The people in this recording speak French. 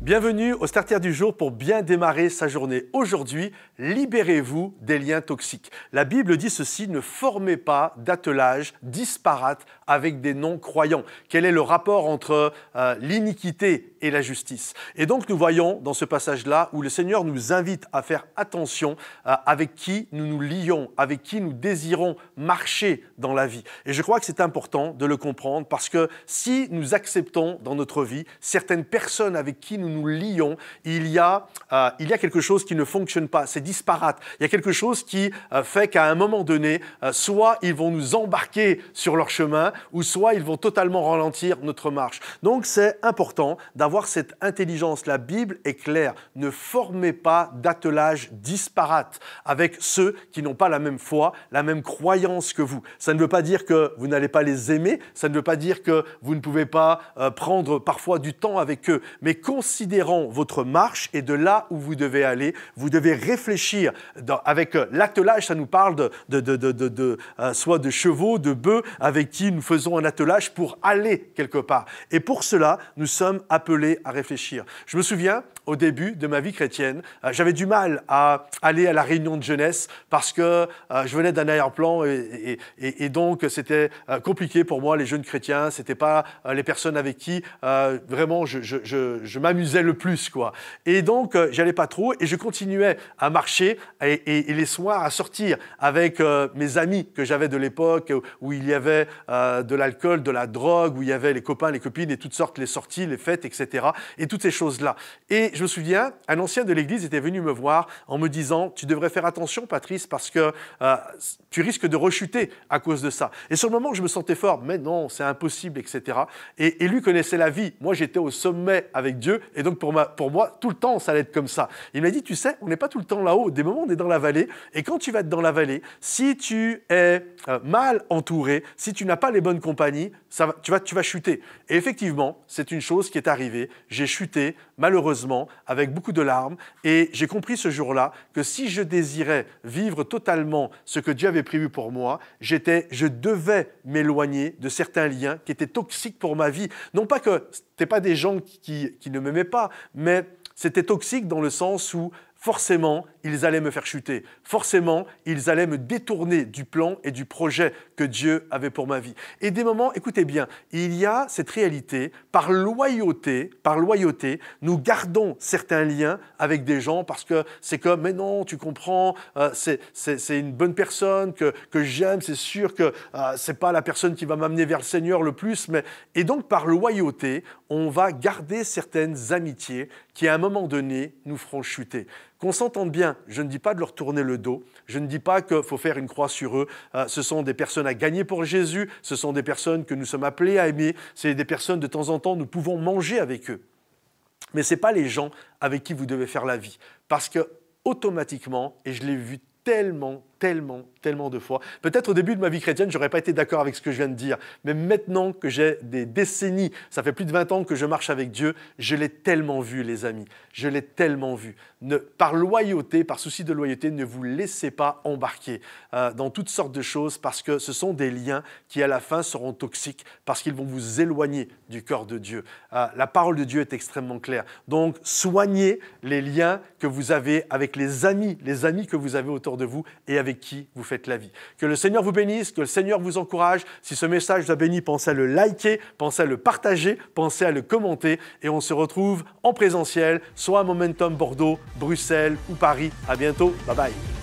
Bienvenue au Starter du jour pour bien démarrer sa journée. Aujourd'hui, libérez-vous des liens toxiques. La Bible dit ceci, ne formez pas d'attelage disparate avec des non-croyants. Quel est le rapport entre l'iniquité et la justice? Et donc nous voyons dans ce passage-là où le Seigneur nous invite à faire attention avec qui nous nous lions, avec qui nous désirons marcher dans la vie. Et je crois que c'est important de le comprendre parce que si nous acceptons dans notre vie certaines personnes avec qui nous nous lions, il y a quelque chose qui ne fonctionne pas, c'est disparate. Il y a quelque chose qui fait qu'à un moment donné, soit ils vont nous embarquer sur leur chemin, ou soit ils vont totalement ralentir notre marche. Donc c'est important d'avoir cette intelligence. La Bible est claire, ne formez pas d'attelage disparate avec ceux qui n'ont pas la même foi, la même croyance que vous. Ça ne veut pas dire que vous n'allez pas les aimer, ça ne veut pas dire que vous ne pouvez pas prendre parfois du temps avec eux, mais considérant votre marche et de là où vous devez aller, vous devez réfléchir. Avec l'attelage, ça nous parle soit de chevaux, de bœufs, avec qui nous faisons un attelage pour aller quelque part. Et pour cela, nous sommes appelés à réfléchir. Je me souviens, au début de ma vie chrétienne, j'avais du mal à aller à la réunion de jeunesse parce que je venais d'un arrière-plan et donc c'était compliqué pour moi, les jeunes chrétiens. C'était pas les personnes avec qui vraiment je m'amusais le plus, quoi. Et donc j'allais pas trop et je continuais à marcher et les soirs à sortir avec mes amis que j'avais de l'époque où il y avait de l'alcool, de la drogue, où il y avait les copains, les copines et toutes sortes, les sorties, les fêtes, etc. Et toutes ces choses-là. Et je me souviens, un ancien de l'église était venu me voir en me disant « Tu devrais faire attention, Patrice, parce que tu risques de rechuter à cause de ça. » Et sur le moment, je me sentais fort. Mais non, c'est impossible, etc. Et lui connaissait la vie. Moi, j'étais au sommet avec Dieu. Et donc, pour moi, tout le temps, ça allait être comme ça. Il m'a dit « Tu sais, on n'est pas tout le temps là-haut. Des moments, on est dans la vallée. Et quand tu vas être dans la vallée, si tu es mal entouré, si tu n'as pas les bonnes compagnies, tu vas chuter. » Et effectivement, c'est une chose qui est arrivée. J'ai chuté, malheureusement, avec beaucoup de larmes. Et j'ai compris ce jour-là que si je désirais vivre totalement ce que Dieu avait prévu pour moi, je devais m'éloigner de certains liens qui étaient toxiques pour ma vie. Non pas que ce n'étaient pas des gens qui ne m'aimaient pas, mais c'était toxique dans le sens où forcément, ils allaient me faire chuter. Forcément, ils allaient me détourner du plan et du projet que Dieu avait pour ma vie. Et des moments, écoutez bien, il y a cette réalité, par loyauté, nous gardons certains liens avec des gens parce que c'est comme, mais non, tu comprends, c'est une bonne personne que j'aime, c'est sûr que c'est pas la personne qui va m'amener vers le Seigneur le plus, mais... Et donc, par loyauté, on va garder certaines amitiés qui, à un moment donné, nous feront chuter. Qu'on s'entende bien, je ne dis pas de leur tourner le dos, je ne dis pas qu'il faut faire une croix sur eux. Ce sont des personnes à gagner pour Jésus, ce sont des personnes que nous sommes appelés à aimer, c'est des personnes de temps en temps, nous pouvons manger avec eux. Mais ce n'est pas les gens avec qui vous devez faire la vie. Parce que automatiquement, et je l'ai vu tellement de fois. Peut-être au début de ma vie chrétienne, je n'aurais pas été d'accord avec ce que je viens de dire. Mais maintenant que j'ai des décennies, ça fait plus de 20 ans que je marche avec Dieu, je l'ai tellement vu, les amis. Je l'ai tellement vu. Par loyauté, par souci de loyauté, ne vous laissez pas embarquer dans toutes sortes de choses parce que ce sont des liens qui, à la fin, seront toxiques parce qu'ils vont vous éloigner du cœur de Dieu. La parole de Dieu est extrêmement claire. Donc, soignez les liens que vous avez avec les amis que vous avez autour de vous et avec qui vous faites la vie. Que le Seigneur vous bénisse, que le Seigneur vous encourage. Si ce message vous a béni, pensez à le liker, pensez à le partager, pensez à le commenter et on se retrouve en présentiel, soit à Momentum Bordeaux, Bruxelles ou Paris. À bientôt, bye bye.